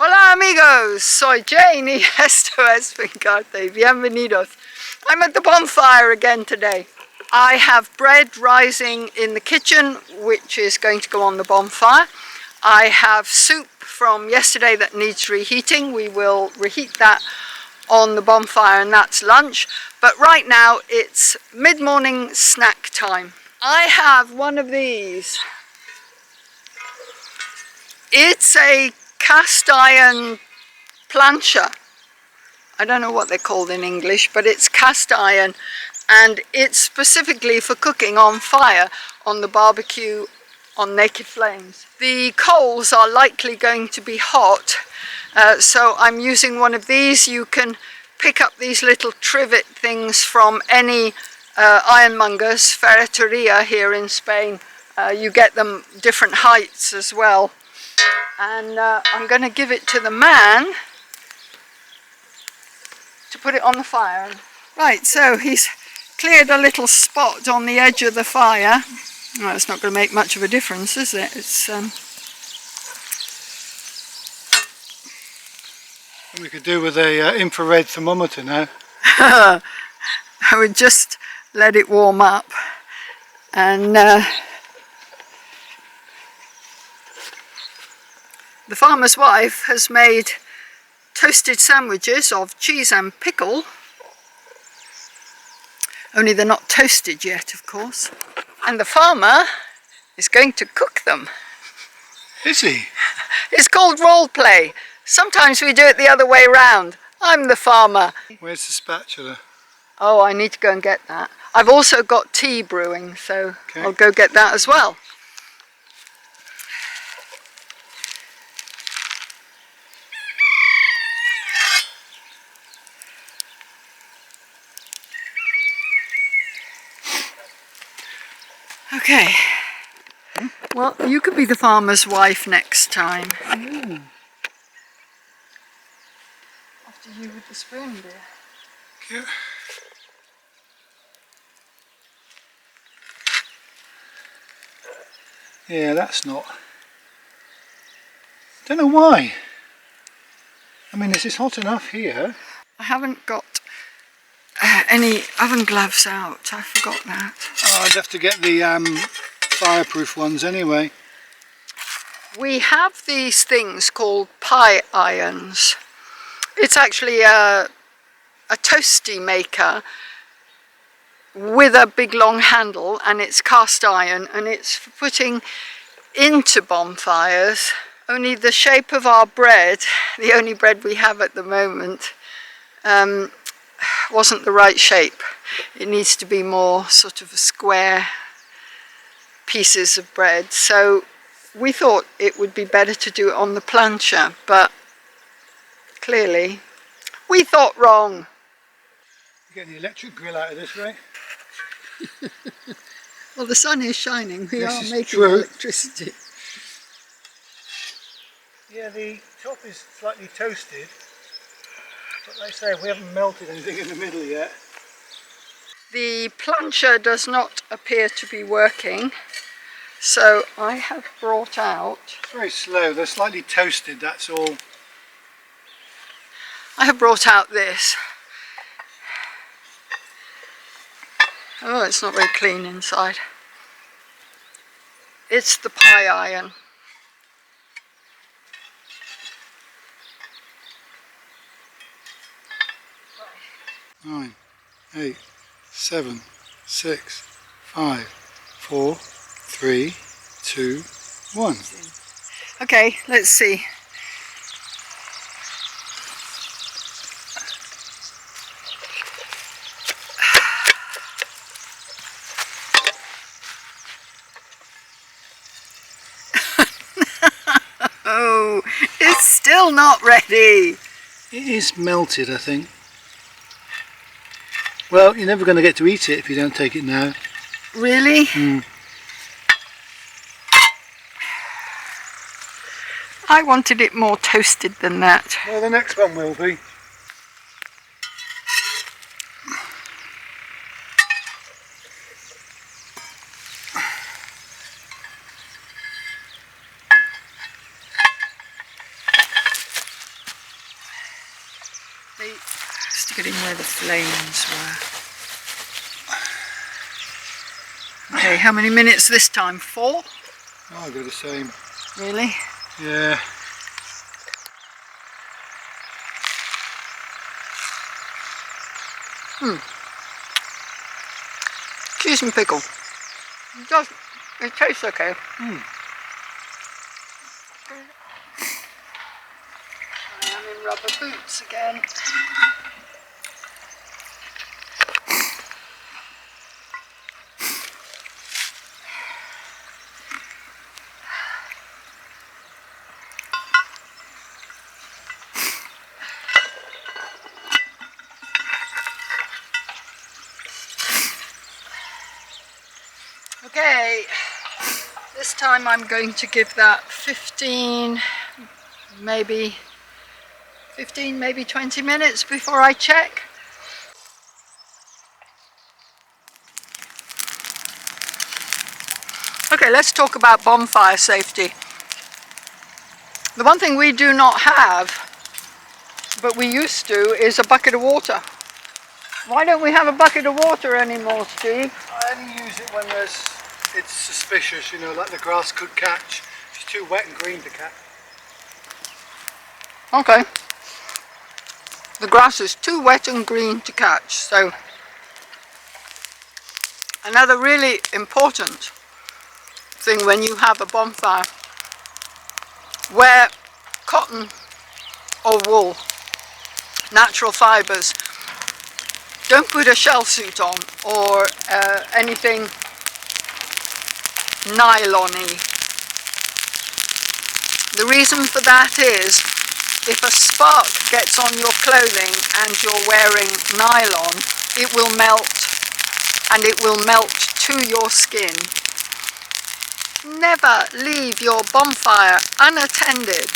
Hola amigos, soy Jane y esto es Fincarte. Bienvenidos. I'm at the bonfire again today. I have bread rising in the kitchen, which is going to go on the bonfire. I have soup from yesterday that needs reheating. We will reheat that on the bonfire and that's lunch. But right now it's mid-morning snack time. I have one of these. It's a cast iron plancha. I don't know what they're called in English, but it's cast iron and it's specifically for cooking on fire on the barbecue on naked flames. The coals are likely going to be hot, so I'm using one of these. You can pick up these little trivet things from any ironmonger's, ferreteria here in Spain. You get them different heights as well. And I'm going to give it to the man to put it on the fire. Right, so he's cleared a little spot on the edge of the fire. Well, it's not going to make much of a difference, is it? It's we could do with a infrared thermometer now. I would just let it warm up and the farmer's wife has made toasted sandwiches of cheese and pickle, only they're not toasted yet, of course, and the farmer is going to cook them. Is he? It's called role play. Sometimes we do it the other way round. I'm the farmer. Where's the spatula? Oh, I need to go and get that. I've also got tea brewing, so okay. I'll go get that as well. Okay, well, you could be the farmer's wife next time. Mm. After you with the spoon, dear. Thank you. Yeah, that's not... Don't know why. I mean, this is hot enough here. I haven't got any oven gloves out. I forgot that. Oh, I'd have to get the fireproof ones anyway. We have these things called pie irons. It's actually a toasty maker with a big long handle, and it's cast iron, and it's for putting into bonfires. Only the shape of our bread, the only bread we have at the moment, wasn't the right shape. It needs to be more sort of a square pieces of bread. So we thought it would be better to do it on the plancha, but clearly we thought wrong. You get the electric grill out of this, right? Well, the sun is shining. We this are is making true. Electricity. Yeah, the top is slightly toasted, but like I say, we haven't melted anything in the middle yet. The plancha does not appear to be working, so I have brought out... It's very slow, they're slightly toasted, that's all. I have brought out this. Oh, it's not very clean inside. It's the pie iron. 9, 8, 7, 6, 5, 4, 3, 2, 1. Okay, let's see. Oh, it's still not ready. It is melted, I think. Well, you're never going to get to eat it if you don't take it now. Really? Mm. I wanted it more toasted than that. Well, the next one will be. They stick it in where the flames were. Okay, how many minutes this time? 4? Oh, I go the same. Really? Yeah. Cheese and pickle. It tastes okay. I am in rubber boots again. Okay, this time I'm going to give that 15, maybe 20 minutes before I check. Okay, let's talk about bonfire safety. The one thing we do not have, but we used to, is a bucket of water. Why don't we have a bucket of water anymore, Steve? I only use it when it's suspicious, you know, like the grass could catch. It's too wet and green to catch. Okay. The grass is too wet and green to catch, so another really important thing when you have a bonfire, wear cotton or wool, natural fibres. Don't put a shell suit on or anything nylon-y. The reason for that is if a spark gets on your clothing and you're wearing nylon, it will melt, and it will melt to your skin. Never leave your bonfire unattended.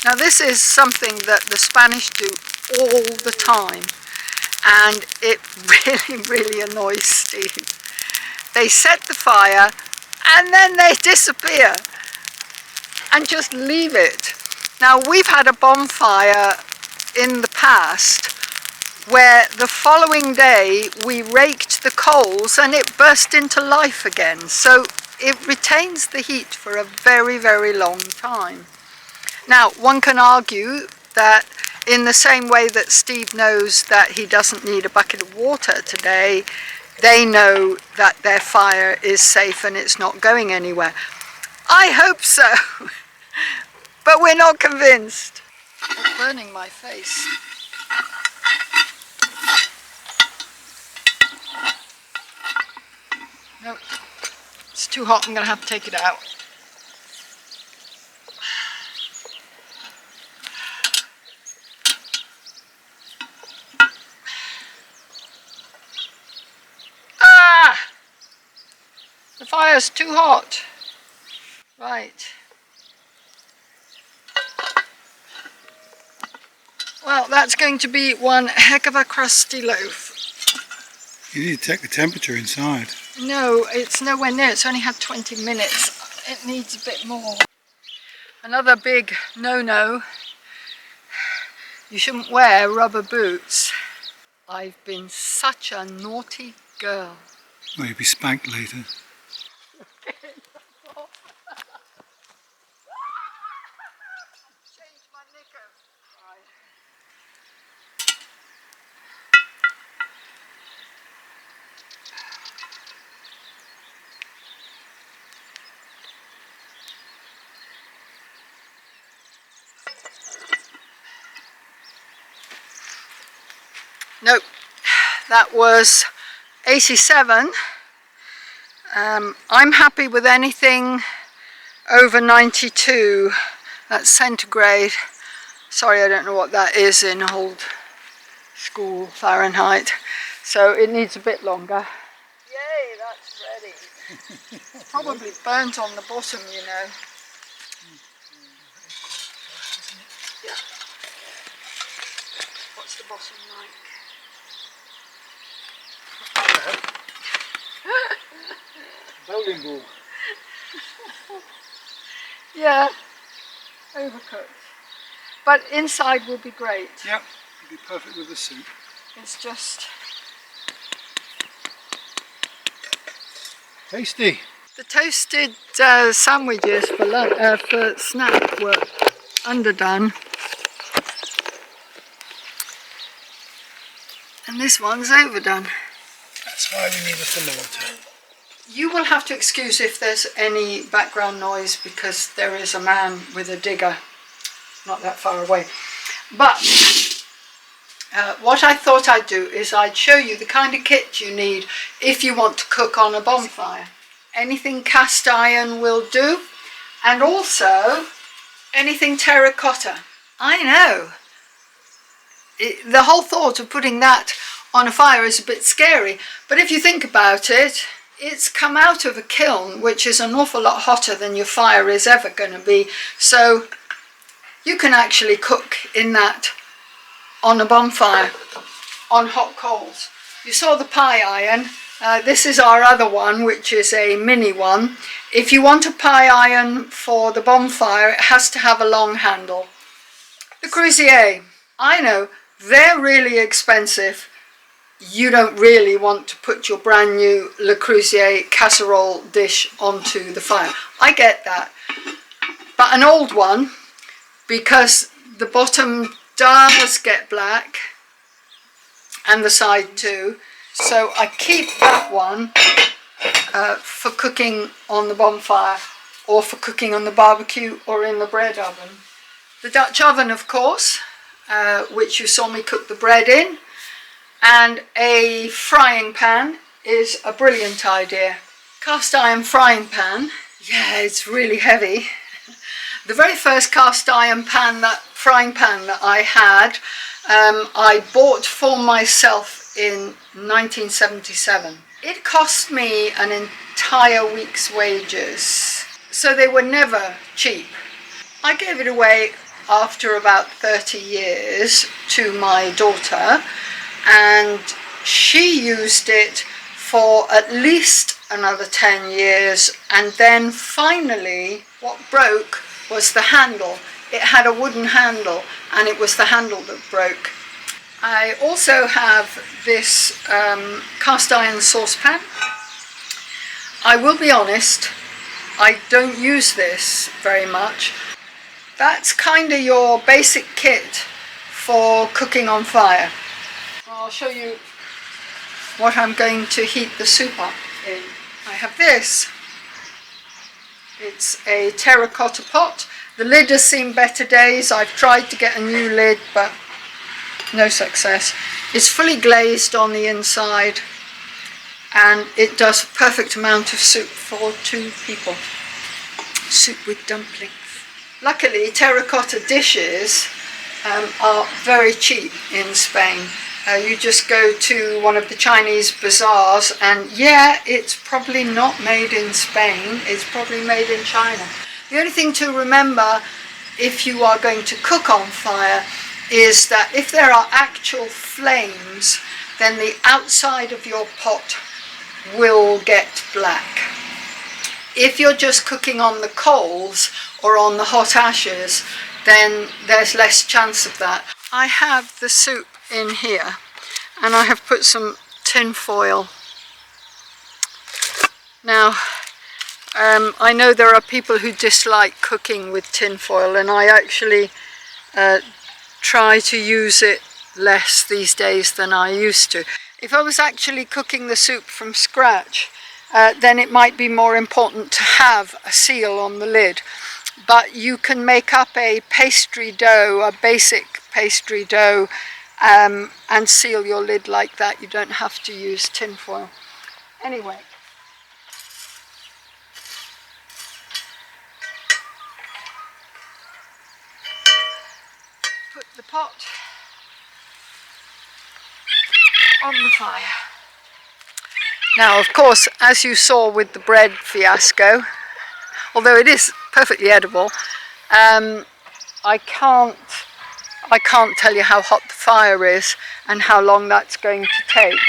Now this is something that the Spanish do all the time, and it really annoys Steve. They set the fire and then they disappear and just leave it. Now we've had a bonfire in the past where the following day we raked the coals and it burst into life again, so it retains the heat for a very long time. Now one can argue that in the same way that Steve knows that he doesn't need a bucket of water today, they know that their fire is safe and it's not going anywhere. I hope so, but we're not convinced. It's burning my face. No, it's too hot, I'm going to have to take it out. The fire's too hot. Right. Well, that's going to be one heck of a crusty loaf. You need to check the temperature inside. No, it's nowhere near. It's only had 20 minutes. It needs a bit more. Another big no-no. You shouldn't wear rubber boots. I've been such a naughty girl. Well, you'll be spanked later. Change my knickers. Right. Nope, that was 87. I'm happy with anything over 92. That's centigrade. Sorry, I don't know what that is in old school Fahrenheit. So it needs a bit longer. Yay, that's ready. Probably burnt on the bottom, you know. Yeah. What's the bottom like? Bowling ball. Yeah, overcooked. But inside will be great. Yep, Be perfect with the soup. It's just Tasty. the toasted sandwiches for snack were underdone, and this one's overdone. That's why we need a thermometer. You will have to excuse if there's any background noise because there is a man with a digger not that far away. But what I thought I'd do is I'd show you the kind of kit you need if you want to cook on a bonfire. Anything cast iron will do, and also anything terracotta. I know, the whole thought of putting that on a fire is a bit scary, but if you think about it, it's come out of a kiln which is an awful lot hotter than your fire is ever going to be, so you can actually cook in that on a bonfire on hot coals. You saw the pie iron. This is our other one, which is a mini one. If you want a pie iron for the bonfire, it has to have a long handle. The Creuset, I know, they're really expensive. You don't really want to put your brand new Le Creuset casserole dish onto the fire. I get that. But an old one, because the bottom does get black, and the side too, so I keep that one for cooking on the bonfire or for cooking on the barbecue or in the bread oven. The Dutch oven, of course, which you saw me cook the bread in, and a frying pan is a brilliant idea. Cast iron frying pan, yeah, it's really heavy. The very first cast iron frying pan that I had, I bought for myself in 1977. It cost me an entire week's wages, so they were never cheap. I gave it away after about 30 years to my daughter, and she used it for at least another 10 years, and then finally what broke was the handle. It had a wooden handle, and it was the handle that broke. I also have this cast iron saucepan. I will be honest, I don't use this very much. That's kind of your basic kit for cooking on fire. I'll show you what I'm going to heat the soup up in. I have this. It's a terracotta pot. The lid has seen better days. I've tried to get a new lid, but no success. It's fully glazed on the inside, and it does a perfect amount of soup for 2 people. Soup with dumplings. Luckily, terracotta dishes are very cheap in Spain. You just go to one of the Chinese bazaars, and yeah, it's probably not made in Spain, it's probably made in China. The only thing to remember if you are going to cook on fire is that if there are actual flames, then the outside of your pot will get black. If you're just cooking on the coals or on the hot ashes, then there's less chance of that. I have the soup in here, and I have put some tin foil. Now, I know there are people who dislike cooking with tin foil, and I actually try to use it less these days than I used to. If I was actually cooking the soup from scratch, then it might be more important to have a seal on the lid. But you can make up a pastry dough, a basic pastry dough, and seal your lid like that. You don't have to use tin foil. Anyway, put the pot on the fire. Now, of course, as you saw with the bread fiasco, although it is perfectly edible, I can't tell you how hot the fire is and how long that's going to take.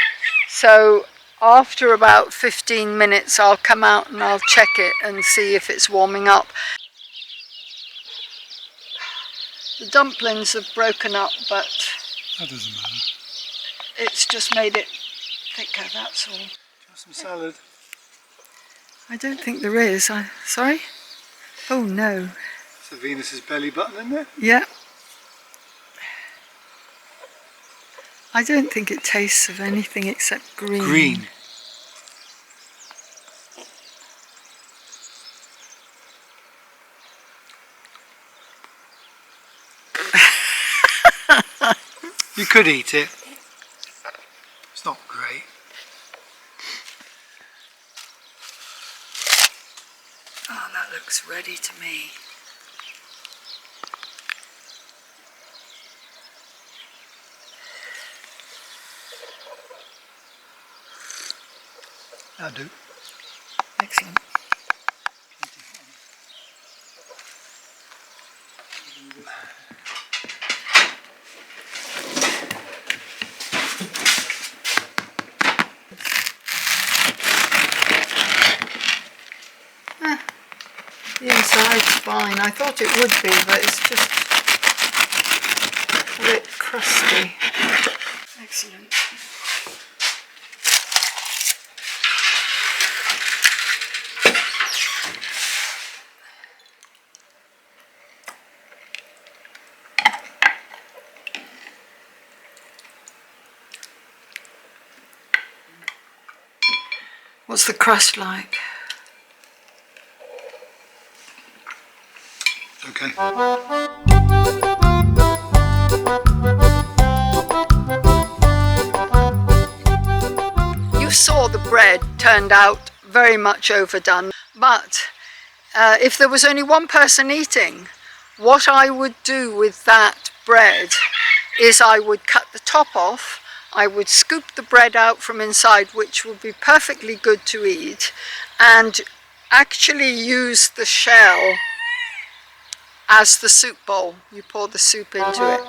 So after about 15 minutes I'll come out and I'll check it and see if it's warming up. The dumplings have broken up, but That doesn't matter. It's just made it thicker, that's all. Just some salad. I don't think there is. Sorry? Oh no. So Venus's belly button in there? Yeah. I don't think it tastes of anything except green. Green. You could eat it. It's not great. Oh, that looks ready to me. That'll do. Excellent. The inside's fine. I thought it would be, but it's just a bit crusty. Excellent. What's the crust like? Okay. You saw the bread turned out very much overdone, but if there was only one person eating, what I would do with that bread is I would cut the top off, I would scoop the bread out from inside, which would be perfectly good to eat, and actually use the shell as the soup bowl. You pour the soup into it.